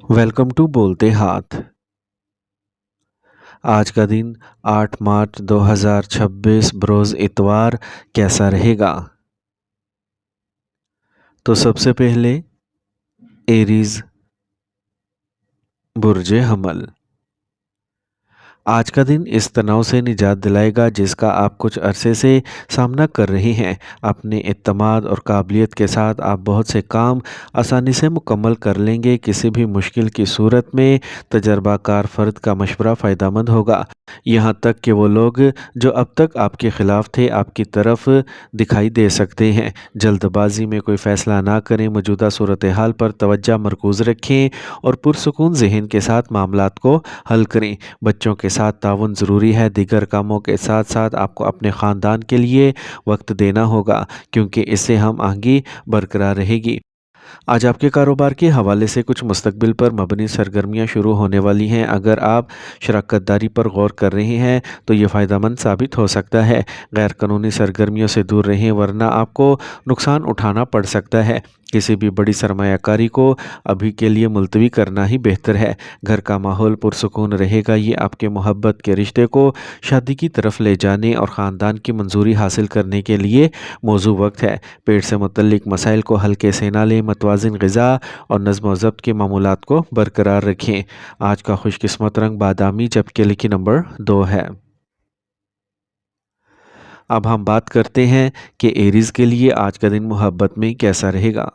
Welcome to بولتے ہاتھ۔ آج کا دن 8 مارچ 2026 بروز اتوار کیسا رہے گا؟ تو سب سے پہلے ایریز برج حمل۔ آج کا دن اس تناؤ سے نجات دلائے گا جس کا آپ کچھ عرصے سے سامنا کر رہے ہیں۔ اپنے اعتماد اور قابلیت کے ساتھ آپ بہت سے کام آسانی سے مکمل کر لیں گے۔ کسی بھی مشکل کی صورت میں تجربہ کار فرد کا مشورہ فائدہ مند ہوگا، یہاں تک کہ وہ لوگ جو اب تک آپ کے خلاف تھے آپ کی طرف دکھائی دے سکتے ہیں۔ جلد بازی میں کوئی فیصلہ نہ کریں، موجودہ صورتحال پر توجہ مرکوز رکھیں اور پرسکون ذہن کے ساتھ معاملات کو حل کریں۔ بچوں کے ساتھ تعاون ضروری ہے۔ دیگر کاموں کے ساتھ ساتھ آپ کو اپنے خاندان کے لیے وقت دینا ہوگا کیونکہ اس سے ہم آہنگی برقرار رہے گی۔ آج آپ کے کاروبار کے حوالے سے کچھ مستقبل پر مبنی سرگرمیاں شروع ہونے والی ہیں۔ اگر آپ شراکت داری پر غور کر رہے ہیں تو یہ فائدہ مند ثابت ہو سکتا ہے۔ غیر قانونی سرگرمیوں سے دور رہیں ورنہ آپ کو نقصان اٹھانا پڑ سکتا ہے۔ کسی بھی بڑی سرمایہ کاری کو ابھی کے لیے ملتوی کرنا ہی بہتر ہے۔ گھر کا ماحول پرسکون رہے گا۔ یہ آپ کے محبت کے رشتے کو شادی کی طرف لے جانے اور خاندان کی منظوری حاصل کرنے کے لیے موزوں وقت ہے۔ پیٹ سے متعلق مسائل کو ہلکے سے نہ لیں۔ متوازن غذا اور نظم و ضبط کے معمولات کو برقرار رکھیں۔ آج کا خوش قسمت رنگ بادامی جبکہ لکی نمبر 2 ہے۔ اب ہم بات کرتے ہیں کہ ایریز کے لیے آج کا دن محبت میں کیسا رہے گا۔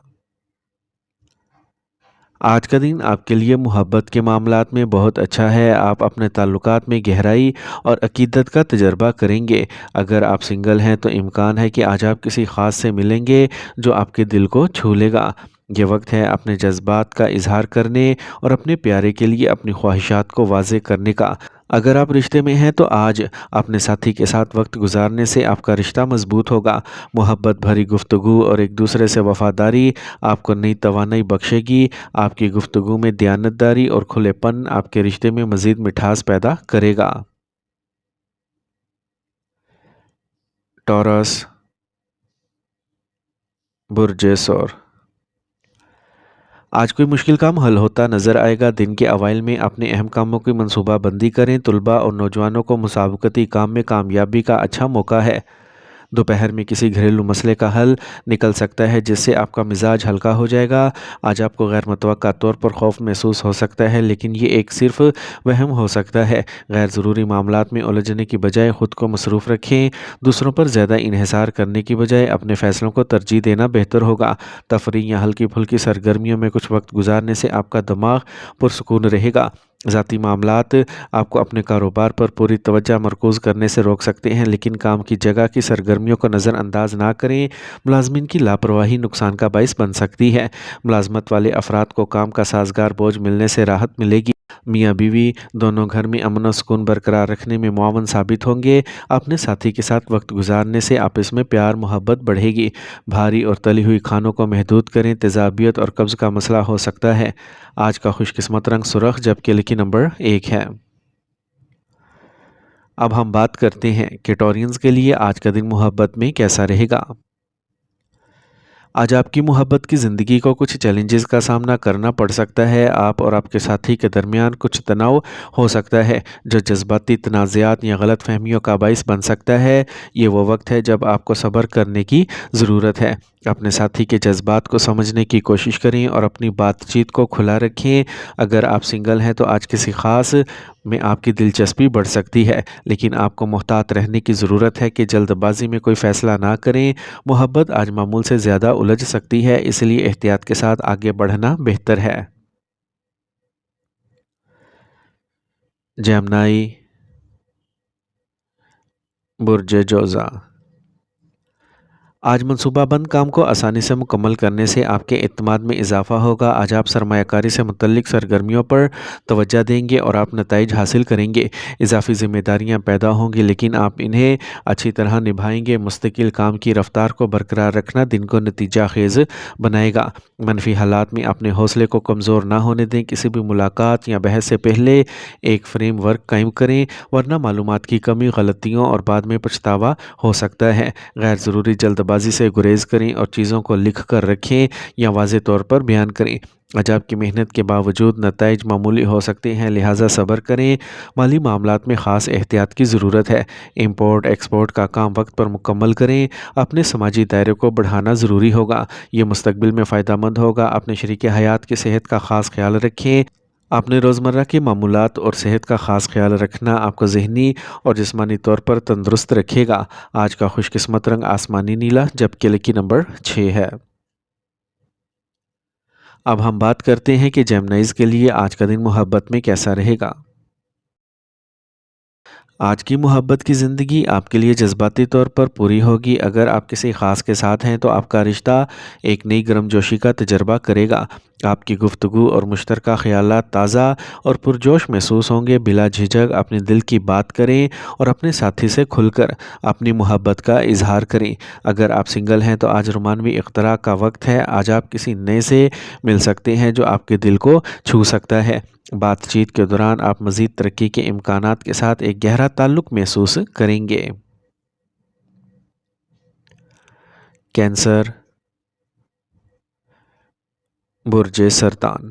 آج کا دن آپ کے لیے محبت کے معاملات میں بہت اچھا ہے۔ آپ اپنے تعلقات میں گہرائی اور عقیدت کا تجربہ کریں گے۔ اگر آپ سنگل ہیں تو امکان ہے کہ آج آپ کسی خاص سے ملیں گے جو آپ کے دل کو چھو لے گا۔ یہ وقت ہے اپنے جذبات کا اظہار کرنے اور اپنے پیارے کے لیے اپنی خواہشات کو واضح کرنے کا۔ اگر آپ رشتے میں ہیں تو آج اپنے ساتھی کے ساتھ وقت گزارنے سے آپ کا رشتہ مضبوط ہوگا۔ محبت بھری گفتگو اور ایک دوسرے سے وفاداری آپ کو نئی توانائی بخشے گی۔ آپ کی گفتگو میں دیانتداری اور کھلے پن آپ کے رشتے میں مزید مٹھاس پیدا کرے گا۔ ٹورس برج سور۔ آج کوئی مشکل کام حل ہوتا نظر آئے گا۔ دن کے اوائل میں اپنے اہم کاموں کی منصوبہ بندی کریں۔ طلباء اور نوجوانوں کو مسابقتی کام میں کامیابی کا اچھا موقع ہے۔ دوپہر میں کسی گھریلو مسئلے کا حل نکل سکتا ہے جس سے آپ کا مزاج ہلکا ہو جائے گا۔ آج آپ کو غیر متوقع طور پر خوف محسوس ہو سکتا ہے لیکن یہ ایک صرف وہم ہو سکتا ہے۔ غیر ضروری معاملات میں الجھنے کی بجائے خود کو مصروف رکھیں۔ دوسروں پر زیادہ انحصار کرنے کی بجائے اپنے فیصلوں کو ترجیح دینا بہتر ہوگا۔ تفریح یا ہلکی پھلکی سرگرمیوں میں کچھ وقت گزارنے سے آپ کا دماغ پرسکون رہے گا۔ ذاتی معاملات آپ کو اپنے کاروبار پر پوری توجہ مرکوز کرنے سے روک سکتے ہیں لیکن کام کی جگہ کی سرگرمیوں کو نظر انداز نہ کریں۔ ملازمین کی لاپرواہی نقصان کا باعث بن سکتی ہے۔ ملازمت والے افراد کو کام کا سازگار بوجھ ملنے سے راحت ملے گی۔ میاں بیوی دونوں گھر میں امن و سکون برقرار رکھنے میں معاون ثابت ہوں گے۔ اپنے ساتھی کے ساتھ وقت گزارنے سے آپس میں پیار محبت بڑھے گی۔ بھاری اور تلی ہوئی کھانوں کو محدود کریں، تیزابیت اور قبض کا مسئلہ ہو سکتا ہے۔ آج کا خوش قسمت رنگ سرخ جبکہ لکی نمبر 1 ہے۔ اب ہم بات کرتے ہیں کہ ٹورینز کے لیے آج کا دن محبت میں کیسا رہے گا۔ آج آپ کی محبت کی زندگی کو کچھ چیلنجز کا سامنا کرنا پڑ سکتا ہے۔ آپ اور آپ کے ساتھی کے درمیان کچھ تناؤ ہو سکتا ہے جو جذباتی تنازعات یا غلط فہمیوں کا باعث بن سکتا ہے۔ یہ وہ وقت ہے جب آپ کو صبر کرنے کی ضرورت ہے۔ اپنے ساتھی کے جذبات کو سمجھنے کی کوشش کریں اور اپنی بات چیت کو کھلا رکھیں۔ اگر آپ سنگل ہیں تو آج کسی خاص میں آپ کی دلچسپی بڑھ سکتی ہے لیکن آپ کو محتاط رہنے کی ضرورت ہے کہ جلد بازی میں کوئی فیصلہ نہ کریں۔ محبت آج معمول سے زیادہ الجھ سکتی ہے اس لیے احتیاط کے ساتھ آگے بڑھنا بہتر ہے۔ جیمنائی برج جوزا۔ آج منصوبہ بند کام کو آسانی سے مکمل کرنے سے آپ کے اعتماد میں اضافہ ہوگا۔ آج آپ سرمایہ کاری سے متعلق سرگرمیوں پر توجہ دیں گے اور آپ نتائج حاصل کریں گے۔ اضافی ذمہ داریاں پیدا ہوں گی لیکن آپ انہیں اچھی طرح نبھائیں گے۔ مستقل کام کی رفتار کو برقرار رکھنا دن کو نتیجہ خیز بنائے گا۔ منفی حالات میں اپنے حوصلے کو کمزور نہ ہونے دیں۔ کسی بھی ملاقات یا بحث سے پہلے ایک فریم ورک قائم کریں ورنہ معلومات کی کمی، غلطیوں اور بعد میں پچھتاوا ہو سکتا ہے۔ غیر ضروری جلد بازی سے گریز کریں اور چیزوں کو لکھ کر رکھیں یا واضح طور پر بیان کریں۔ آج آپ کی محنت کے باوجود نتائج معمولی ہو سکتے ہیں، لہٰذا صبر کریں۔ مالی معاملات میں خاص احتیاط کی ضرورت ہے۔ امپورٹ ایکسپورٹ کا کام وقت پر مکمل کریں۔ اپنے سماجی دائرے کو بڑھانا ضروری ہوگا، یہ مستقبل میں فائدہ مند ہوگا۔ اپنے شریک حیات کی صحت کا خاص خیال رکھیں۔ اپنے روزمرہ کے معمولات اور صحت کا خاص خیال رکھنا آپ کو ذہنی اور جسمانی طور پر تندرست رکھے گا۔ آج کا خوش قسمت رنگ آسمانی نیلا، جبکہ لکی نمبر 6 ہے۔ اب ہم بات کرتے ہیں کہ جیمنائز کے لیے آج کا دن محبت میں کیسا رہے گا۔ آج کی محبت کی زندگی آپ کے لیے جذباتی طور پر پوری ہوگی۔ اگر آپ کسی خاص کے ساتھ ہیں تو آپ کا رشتہ ایک نئی گرم جوشی کا تجربہ کرے گا۔ آپ کی گفتگو اور مشترکہ خیالات تازہ اور پرجوش محسوس ہوں گے۔ بلا جھجک اپنے دل کی بات کریں اور اپنے ساتھی سے کھل کر اپنی محبت کا اظہار کریں۔ اگر آپ سنگل ہیں تو آج رومانوی اختراع کا وقت ہے۔ آج آپ کسی نئے سے مل سکتے ہیں جو آپ کے دل کو چھو سکتا ہے۔ بات چیت کے دوران آپ مزید ترقی کے امکانات کے ساتھ ایک گہرا تعلق محسوس کریں گے۔ کینسر، برج سرطان۔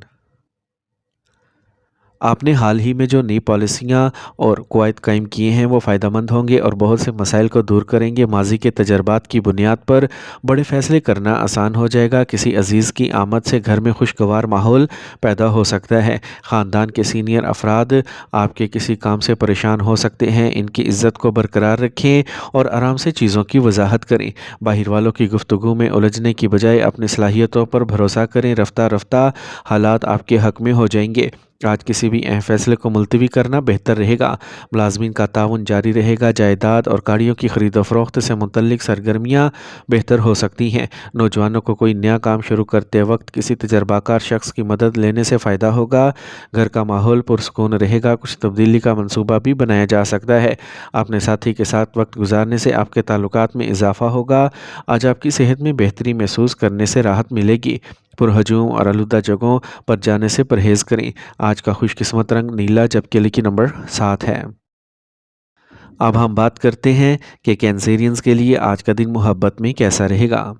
آپ نے حال ہی میں جو نئی پالیسیاں اور قواعد قائم کیے ہیں وہ فائدہ مند ہوں گے اور بہت سے مسائل کو دور کریں گے۔ ماضی کے تجربات کی بنیاد پر بڑے فیصلے کرنا آسان ہو جائے گا۔ کسی عزیز کی آمد سے گھر میں خوشگوار ماحول پیدا ہو سکتا ہے۔ خاندان کے سینئر افراد آپ کے کسی کام سے پریشان ہو سکتے ہیں۔ ان کی عزت کو برقرار رکھیں اور آرام سے چیزوں کی وضاحت کریں۔ باہر والوں کی گفتگو میں الجھنے کی بجائے اپنی صلاحیتوں پر بھروسہ کریں۔ رفتہ رفتہ حالات آپ کے حق میں ہو جائیں گے۔ آج کسی بھی اہم فیصلے کو ملتوی کرنا بہتر رہے گا۔ ملازمین کا تعاون جاری رہے گا۔ جائیداد اور گاڑیوں کی خرید و فروخت سے متعلق سرگرمیاں بہتر ہو سکتی ہیں۔ نوجوانوں کو کوئی نیا کام شروع کرتے وقت کسی تجربہ کار شخص کی مدد لینے سے فائدہ ہوگا۔ گھر کا ماحول پرسکون رہے گا۔ کچھ تبدیلی کا منصوبہ بھی بنایا جا سکتا ہے۔ اپنے ساتھی کے ساتھ وقت گزارنے سے آپ کے تعلقات میں اضافہ ہوگا۔ آج آپ کی صحت میں بہتری محسوس کرنے سے راحت ملے گی۔ پرہجوم اور آلودہ جگہوں پر جانے سے پرہیز کریں۔ آج کا خوش قسمت رنگ نیلا، جبکہ لکی نمبر 7 ہے۔ اب ہم بات کرتے ہیں کہ کینسیرینز کے لیے آج کا دن محبت میں کیسا رہے گا۔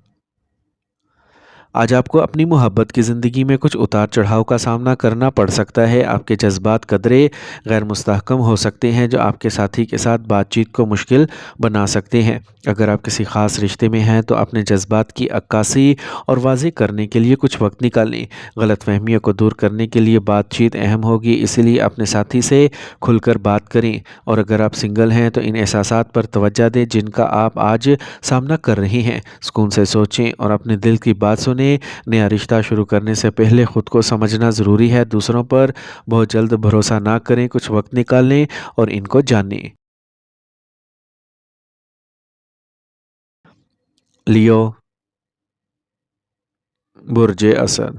آج آپ کو اپنی محبت کی زندگی میں کچھ اتار چڑھاؤ کا سامنا کرنا پڑ سکتا ہے۔ آپ کے جذبات قدرے غیر مستحکم ہو سکتے ہیں جو آپ کے ساتھی کے ساتھ بات چیت کو مشکل بنا سکتے ہیں۔ اگر آپ کسی خاص رشتے میں ہیں تو اپنے جذبات کی عکاسی اور واضح کرنے کے لیے کچھ وقت نکالیں۔ غلط فہمیوں کو دور کرنے کے لیے بات چیت اہم ہوگی، اسی لیے اپنے ساتھی سے کھل کر بات کریں۔ اور اگر آپ سنگل ہیں تو ان احساسات پر توجہ دیں جن کا آپ آج سامنا کر رہے ہیں۔ سکون سے سوچیں اور اپنے دل کی بات سنیں۔ نیا رشتہ شروع کرنے سے پہلے خود کو سمجھنا ضروری ہے۔ دوسروں پر بہت جلد بھروسہ نہ کریں، کچھ وقت نکالیں اور ان کو جانیں۔ لیو، برج اسد۔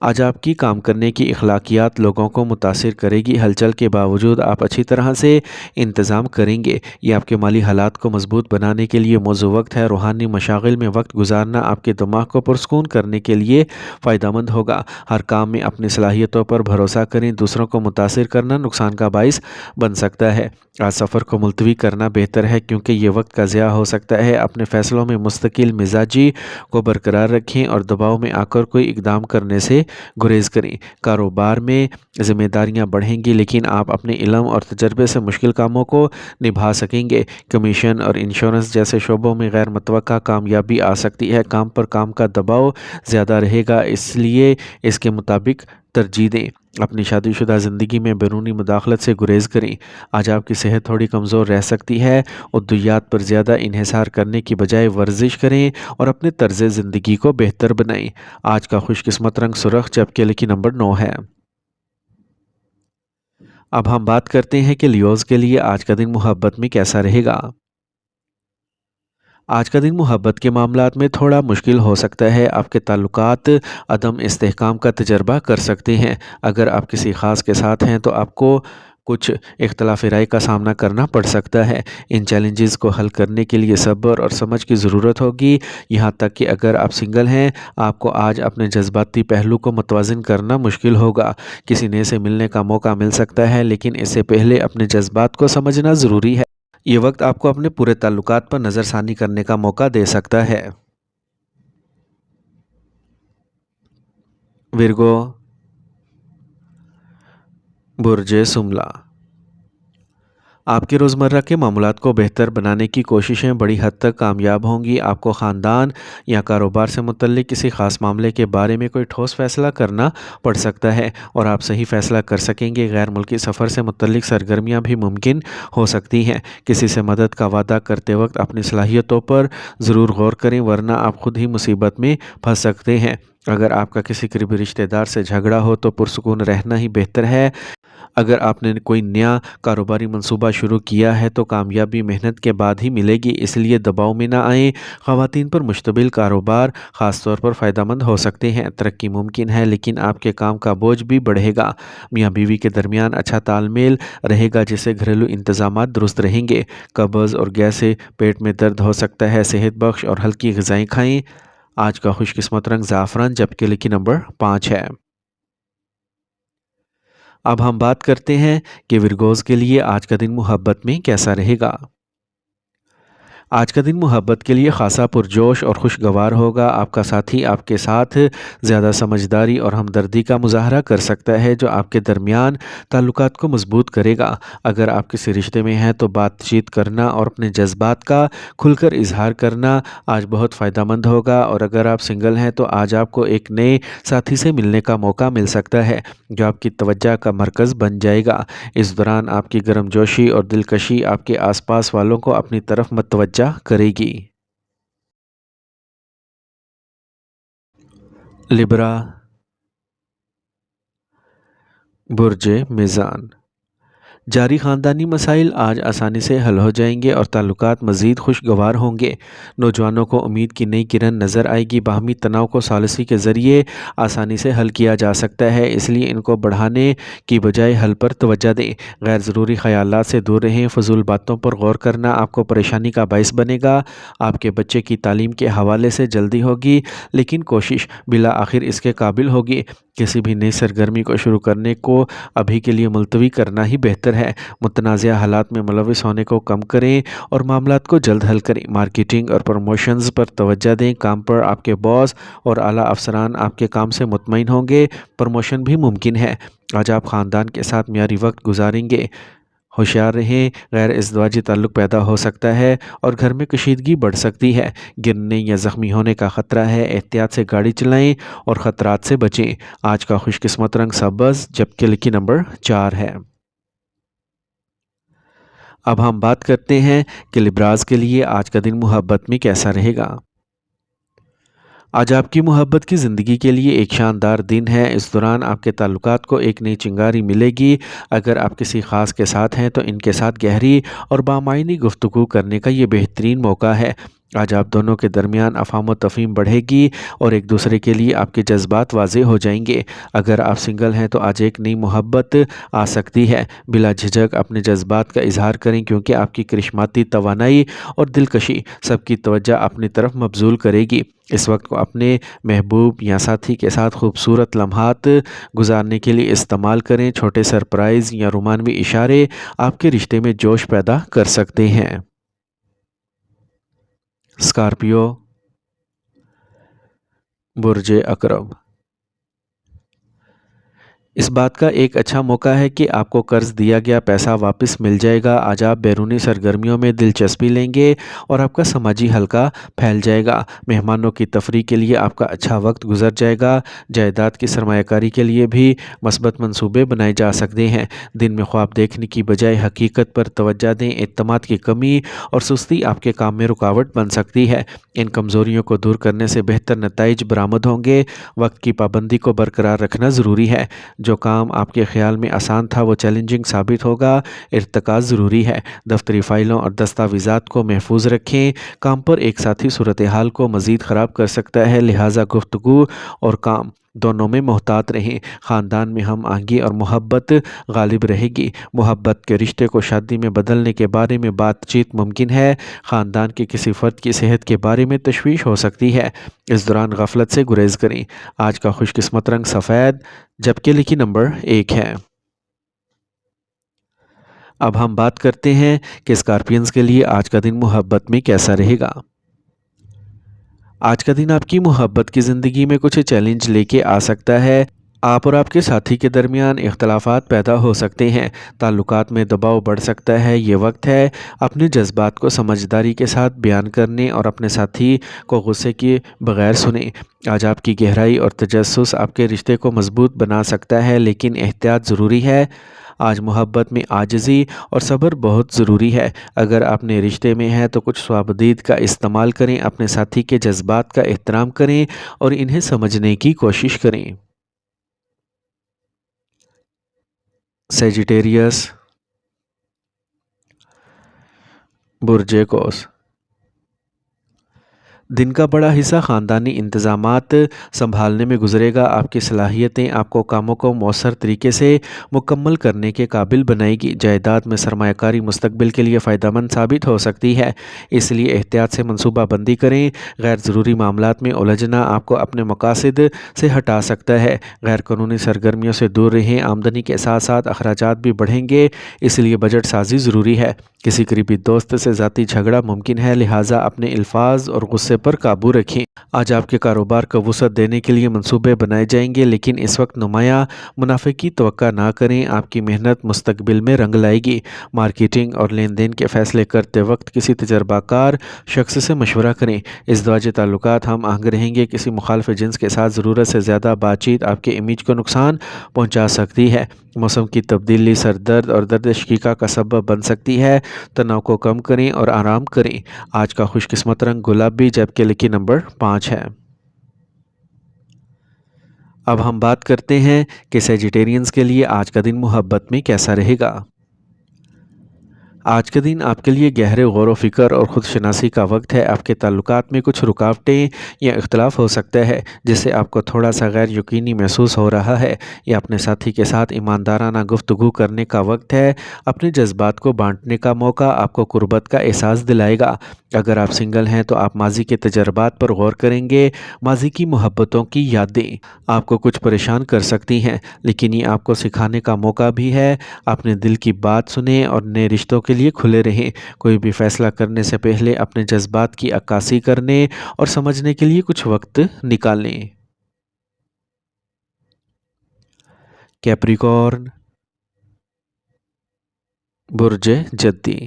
آج آپ کی کام کرنے کی اخلاقیات لوگوں کو متاثر کرے گی۔ ہلچل کے باوجود آپ اچھی طرح سے انتظام کریں گے۔ یہ آپ کے مالی حالات کو مضبوط بنانے کے لیے موزوں وقت ہے۔ روحانی مشاغل میں وقت گزارنا آپ کے دماغ کو پرسکون کرنے کے لیے فائدہ مند ہوگا۔ ہر کام میں اپنی صلاحیتوں پر بھروسہ کریں۔ دوسروں کو متاثر کرنا نقصان کا باعث بن سکتا ہے۔ آج سفر کو ملتوی کرنا بہتر ہے کیونکہ یہ وقت کا ضیاع ہو سکتا ہے۔ اپنے فیصلوں میں مستقل مزاجی کو برقرار رکھیں اور دباؤ میں آ کر کوئی اقدام کرنے سے گریز کریں۔ کاروبار میں ذمہ داریاں بڑھیں گی لیکن آپ اپنے علم اور تجربے سے مشکل کاموں کو نبھا سکیں گے۔ کمیشن اور انشورنس جیسے شعبوں میں غیر متوقع کامیابی آ سکتی ہے۔ کام پر کام کا دباؤ زیادہ رہے گا، اس لیے اس کے مطابق ترجیح دیں۔ اپنی شادی شدہ زندگی میں بیرونی مداخلت سے گریز کریں۔ آج آپ کی صحت تھوڑی کمزور رہ سکتی ہے۔ ادویات پر زیادہ انحصار کرنے کی بجائے ورزش کریں اور اپنے طرز زندگی کو بہتر بنائیں۔ آج کا خوش قسمت رنگ سرخ، جبکہ لکی نمبر 9 ہے۔ اب ہم بات کرتے ہیں کہ لیوز کے لیے آج کا دن محبت میں کیسا رہے گا۔ آج کا دن محبت کے معاملات میں تھوڑا مشکل ہو سکتا ہے۔ آپ کے تعلقات عدم استحکام کا تجربہ کر سکتے ہیں۔ اگر آپ کسی خاص کے ساتھ ہیں تو آپ کو کچھ اختلاف رائے کا سامنا کرنا پڑ سکتا ہے۔ ان چیلنجز کو حل کرنے کے لیے صبر اور سمجھ کی ضرورت ہوگی۔ یہاں تک کہ اگر آپ سنگل ہیں، آپ کو آج اپنے جذباتی پہلو کو متوازن کرنا مشکل ہوگا۔ کسی نئے سے ملنے کا موقع مل سکتا ہے لیکن اس سے پہلے اپنے جذبات کو سمجھنا ضروری ہے۔ یہ وقت آپ کو اپنے پورے تعلقات پر نظر ثانی کرنے کا موقع دے سکتا ہے۔ ورگو، برج سملہ، آپ کے روزمرہ کے معاملات کو بہتر بنانے کی کوششیں بڑی حد تک کامیاب ہوں گی۔ آپ کو خاندان یا کاروبار سے متعلق کسی خاص معاملے کے بارے میں کوئی ٹھوس فیصلہ کرنا پڑ سکتا ہے اور آپ صحیح فیصلہ کر سکیں گے۔ غیر ملکی سفر سے متعلق سرگرمیاں بھی ممکن ہو سکتی ہیں۔ کسی سے مدد کا وعدہ کرتے وقت اپنی صلاحیتوں پر ضرور غور کریں، ورنہ آپ خود ہی مصیبت میں پھنس سکتے ہیں۔ اگر آپ کا کسی قریبی رشتہ دار سے جھگڑا ہو تو پرسکون رہنا ہی بہتر ہے۔ اگر آپ نے کوئی نیا کاروباری منصوبہ شروع کیا ہے تو کامیابی محنت کے بعد ہی ملے گی، اس لیے دباؤ میں نہ آئیں۔ خواتین پر مشتمل کاروبار خاص طور پر فائدہ مند ہو سکتے ہیں۔ ترقی ممکن ہے لیکن آپ کے کام کا بوجھ بھی بڑھے گا۔ میاں بیوی کے درمیان اچھا تال میل رہے گا جس سے گھریلو انتظامات درست رہیں گے۔ قبض اور گیس سے پیٹ میں درد ہو سکتا ہے۔ صحت بخش اور ہلکی غذائیں کھائیں۔ آج کا خوش قسمت رنگ زعفران جبکہ لکی نمبر 5 ہے۔ اب ہم بات کرتے ہیں کہ ورگوز کے لیے آج کا دن محبت میں کیسا رہے گا۔ آج کا دن محبت کے لیے خاصا پرجوش اور خوشگوار ہوگا۔ آپ کا ساتھی آپ کے ساتھ زیادہ سمجھداری اور ہمدردی کا مظاہرہ کر سکتا ہے جو آپ کے درمیان تعلقات کو مضبوط کرے گا۔ اگر آپ کسی رشتے میں ہیں تو بات چیت کرنا اور اپنے جذبات کا کھل کر اظہار کرنا آج بہت فائدہ مند ہوگا، اور اگر آپ سنگل ہیں تو آج آپ کو ایک نئے ساتھی سے ملنے کا موقع مل سکتا ہے جو آپ کی توجہ کا مرکز بن جائے گا۔ اس دوران آپ کی گرم جوشی اور دلکشی آپ کے آس پاس والوں کو اپنی طرف متوجہ کرے گی۔ لبرا، برج میزان، جاری خاندانی مسائل آج آسانی سے حل ہو جائیں گے اور تعلقات مزید خوشگوار ہوں گے۔ نوجوانوں کو امید کی نئی کرن نظر آئے گی۔ باہمی تناؤ کو ثالثی کے ذریعے آسانی سے حل کیا جا سکتا ہے، اس لیے ان کو بڑھانے کی بجائے حل پر توجہ دیں۔ غیر ضروری خیالات سے دور رہیں۔ فضول باتوں پر غور کرنا آپ کو پریشانی کا باعث بنے گا۔ آپ کے بچے کی تعلیم کے حوالے سے جلدی ہوگی لیکن کوشش بالآخر اس کے قابل ہوگی۔ کسی بھی نئی سرگرمی کو شروع کرنے کو ابھی کے لیے ملتوی کرنا ہی بہتر ہے۔ متنازع حالات میں ملوث ہونے کو کم کریں اور معاملات کو جلد حل کریں۔ مارکیٹنگ اور پروموشنز پر توجہ دیں۔ کام پر آپ کے باس اور اعلیٰ افسران آپ کے کام سے مطمئن ہوں گے۔ پروموشن بھی ممکن ہے۔ آج آپ خاندان کے ساتھ معیاری وقت گزاریں گے۔ ہوشیار رہیں، غیر ازدواجی تعلق پیدا ہو سکتا ہے اور گھر میں کشیدگی بڑھ سکتی ہے۔ گرنے یا زخمی ہونے کا خطرہ ہے۔ احتیاط سے گاڑی چلائیں اور خطرات سے بچیں۔ آج کا خوش قسمت رنگ سبز جبکہ لکی نمبر 4 ہے۔ اب ہم بات کرتے ہیں کہ لبراز کے لیے آج کا دن محبت میں کیسا رہے گا۔ آج آپ کی محبت کی زندگی کے لیے ایک شاندار دن ہے۔ اس دوران آپ کے تعلقات کو ایک نئی چنگاری ملے گی۔ اگر آپ کسی خاص کے ساتھ ہیں تو ان کے ساتھ گہری اور بامعنی گفتگو کرنے کا یہ بہترین موقع ہے۔ آج آپ دونوں کے درمیان افہام و تفہیم بڑھے گی اور ایک دوسرے کے لیے آپ کے جذبات واضح ہو جائیں گے۔ اگر آپ سنگل ہیں تو آج ایک نئی محبت آ سکتی ہے۔ بلا جھجک اپنے جذبات کا اظہار کریں کیونکہ آپ کی کرشماتی توانائی اور دلکشی سب کی توجہ اپنی طرف مبذول کرے گی۔ اس وقت کو اپنے محبوب یا ساتھی کے ساتھ خوبصورت لمحات گزارنے کے لیے استعمال کریں۔ چھوٹے سرپرائز یا رومانوی اشارے آپ کے رشتے میں جوش پیدا کر سکتے ہیں۔ اسکارپیو، برج عقرب، اس بات کا ایک اچھا موقع ہے کہ آپ کو قرض دیا گیا پیسہ واپس مل جائے گا۔ آج آپ بیرونی سرگرمیوں میں دلچسپی لیں گے اور آپ کا سماجی حلقہ پھیل جائے گا۔ مہمانوں کی تفریح کے لیے آپ کا اچھا وقت گزر جائے گا۔ جائیداد کی سرمایہ کاری کے لیے بھی مثبت منصوبے بنائے جا سکتے ہیں۔ دن میں خواب دیکھنے کی بجائے حقیقت پر توجہ دیں۔ اعتماد کی کمی اور سستی آپ کے کام میں رکاوٹ بن سکتی ہے۔ ان کمزوریوں کو دور کرنے سے بہتر نتائج برآمد ہوں گے۔ وقت کی پابندی کو برقرار رکھنا ضروری ہے۔ جو کام آپ کے خیال میں آسان تھا وہ چیلنجنگ ثابت ہوگا۔ ارتکاز ضروری ہے۔ دفتری فائلوں اور دستاویزات کو محفوظ رکھیں۔ کام پر ایک ساتھی صورتحال کو مزید خراب کر سکتا ہے، لہٰذا گفتگو اور کام دونوں میں محتاط رہیں۔ خاندان میں ہم آہنگی اور محبت غالب رہے گی۔ محبت کے رشتے کو شادی میں بدلنے کے بارے میں بات چیت ممکن ہے۔ خاندان کے کسی فرد کی صحت کے بارے میں تشویش ہو سکتی ہے۔ اس دوران غفلت سے گریز کریں۔ آج کا خوش قسمت رنگ سفید جبکہ لکی نمبر 1 ہے۔ اب ہم بات کرتے ہیں کہ اسکارپینز کے لیے آج کا دن محبت میں کیسا رہے گا۔ آج کا دن آپ کی محبت کی زندگی میں کچھ چیلنج لے کے آ سکتا ہے۔ آپ اور آپ کے ساتھی کے درمیان اختلافات پیدا ہو سکتے ہیں، تعلقات میں دباؤ بڑھ سکتا ہے۔ یہ وقت ہے اپنے جذبات کو سمجھداری کے ساتھ بیان کرنے اور اپنے ساتھی کو غصے کے بغیر سنیں۔ آج آپ کی گہرائی اور تجسس آپ کے رشتے کو مضبوط بنا سکتا ہے، لیکن احتیاط ضروری ہے۔ آج محبت میں عاجزی اور صبر بہت ضروری ہے۔ اگر آپ نے رشتے میں ہیں تو کچھ صوابدید کا استعمال کریں، اپنے ساتھی کے جذبات کا احترام کریں اور انہیں سمجھنے کی کوشش کریں۔ سیجیٹیریس، برج قوس، دن کا بڑا حصہ خاندانی انتظامات سنبھالنے میں گزرے گا۔ آپ کی صلاحیتیں آپ کو کاموں کو مؤثر طریقے سے مکمل کرنے کے قابل بنائے گی۔ جائیداد میں سرمایہ کاری مستقبل کے لیے فائدہ مند ثابت ہو سکتی ہے، اس لیے احتیاط سے منصوبہ بندی کریں۔ غیر ضروری معاملات میں الجھنا آپ کو اپنے مقاصد سے ہٹا سکتا ہے۔ غیر قانونی سرگرمیوں سے دور رہیں۔ آمدنی کے ساتھ ساتھ اخراجات بھی بڑھیں گے، اس لیے بجٹ سازی ضروری ہے۔ کسی قریبی دوست سے ذاتی جھگڑا ممکن ہے، لہٰذا اپنے الفاظ اور غصے پر قابو رکھیں۔ آج آپ کے کاروبار کو وسعت دینے کے لیے منصوبے بنائے جائیں گے، لیکن اس وقت نمایاں منافع کی توقع نہ کریں۔ آپ کی محنت مستقبل میں رنگ لائے گی۔ مارکیٹنگ اور لین دین کے فیصلے کرتے وقت کسی تجربہ کار شخص سے مشورہ کریں۔ ازدواجی تعلقات ہم آہنگ رہیں گے۔ کسی مخالف جنس کے ساتھ ضرورت سے زیادہ بات چیت آپ کے امیج کو نقصان پہنچا سکتی ہے۔ موسم کی تبدیلی سر درد اور درد شقیقہ کا سبب بن سکتی ہے۔ تناؤ کو کم کریں اور آرام کریں۔ آج کا خوش قسمت رنگ گلابی، جبکہ لکی نمبر 5 ہے۔ اب ہم بات کرتے ہیں کہ سیجیٹیرینز کے لیے آج کا دن محبت میں کیسا رہے گا۔ آج کا دن آپ کے لیے گہرے غور و فکر اور خود شناسی کا وقت ہے۔ آپ کے تعلقات میں کچھ رکاوٹیں یا اختلاف ہو سکتا ہے، جس سے آپ کو تھوڑا سا غیر یقینی محسوس ہو رہا ہے۔ یہ اپنے ساتھی کے ساتھ ایماندارانہ گفتگو کرنے کا وقت ہے۔ اپنے جذبات کو بانٹنے کا موقع آپ کو قربت کا احساس دلائے گا۔ اگر آپ سنگل ہیں تو آپ ماضی کے تجربات پر غور کریں گے۔ ماضی کی محبتوں کی یادیں آپ کو کچھ پریشان کر سکتی ہیں، لیکن یہ آپ کو سکھانے کا موقع بھی ہے۔ اپنے دل کی بات سنیں اور نئے رشتوں کے لیے کھلے رہیں۔ کوئی بھی فیصلہ کرنے سے پہلے اپنے جذبات کی عکاسی کرنے اور سمجھنے کے لیے کچھ وقت نکالیں۔ کیپریکارن، برج جدی،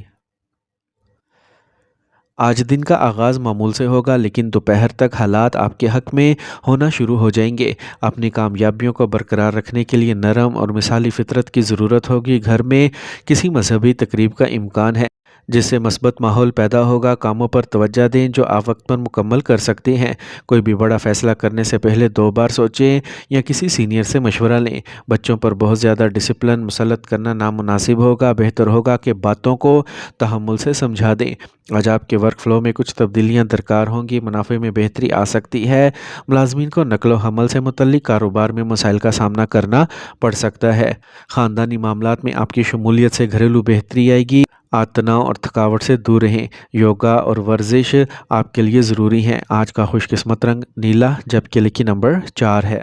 آج دن کا آغاز معمول سے ہوگا، لیکن دوپہر تک حالات آپ کے حق میں ہونا شروع ہو جائیں گے۔ اپنی کامیابیوں کو برقرار رکھنے کے لیے نرم اور مثالی فطرت کی ضرورت ہوگی۔ گھر میں کسی مذہبی تقریب کا امکان ہے، جس سے مثبت ماحول پیدا ہوگا۔ کاموں پر توجہ دیں جو آپ وقت پر مکمل کر سکتے ہیں۔ کوئی بھی بڑا فیصلہ کرنے سے پہلے 2 بار سوچیں یا کسی سینئر سے مشورہ لیں۔ بچوں پر بہت زیادہ ڈسپلن مسلط کرنا نامناسب ہوگا۔ بہتر ہوگا کہ باتوں کو تحمل سے سمجھا دیں۔ آج آپ کے ورک فلو میں کچھ تبدیلیاں درکار ہوں گی۔ منافع میں بہتری آ سکتی ہے۔ ملازمین کو نقل و حمل سے متعلق کاروبار میں مسائل کا سامنا کرنا پڑ سکتا ہے۔ خاندانی معاملات میں آپ کی شمولیت سے گھریلو بہتری آئے گی۔ آج تناؤ اور تھکاوٹ سے دور رہیں۔ یوگا اور ورزش آپ کے لیے ضروری ہیں۔ آج کا خوش قسمت رنگ نیلا، جبکہ لکی نمبر 4 ہے۔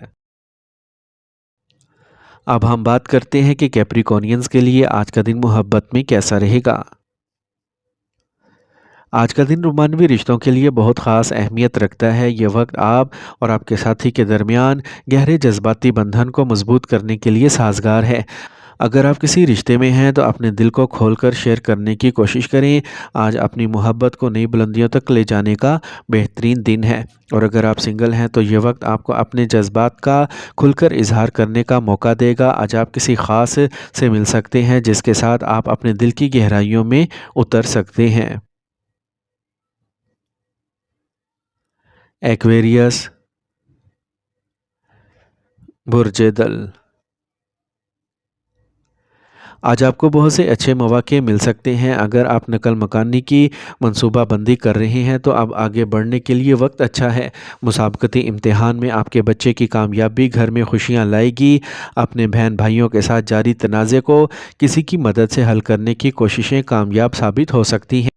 اب ہم بات کرتے ہیں کہ کیپریکونینز کے لیے آج کا دن محبت میں کیسا رہے گا۔ آج کا دن رومانوی رشتوں کے لیے بہت خاص اہمیت رکھتا ہے۔ یہ وقت آپ اور آپ کے ساتھی کے درمیان گہرے جذباتی بندھن کو مضبوط کرنے کے لیے سازگار ہے۔ اگر آپ کسی رشتے میں ہیں تو اپنے دل کو کھول کر شیئر کرنے کی کوشش کریں۔ آج اپنی محبت کو نئی بلندیوں تک لے جانے کا بہترین دن ہے، اور اگر آپ سنگل ہیں تو یہ وقت آپ کو اپنے جذبات کا کھل کر اظہار کرنے کا موقع دے گا۔ آج آپ کسی خاص سے مل سکتے ہیں جس کے ساتھ آپ اپنے دل کی گہرائیوں میں اتر سکتے ہیں۔ ایکویریس، برج دل، آج آپ کو بہت سے اچھے مواقع مل سکتے ہیں۔ اگر آپ نقل مکانی کی منصوبہ بندی کر رہے ہیں تو اب آگے بڑھنے کے لیے وقت اچھا ہے۔ مسابقتی امتحان میں آپ کے بچے کی کامیابی گھر میں خوشیاں لائے گی۔ اپنے بہن بھائیوں کے ساتھ جاری تنازع کو کسی کی مدد سے حل کرنے کی کوششیں کامیاب ثابت ہو سکتی ہیں۔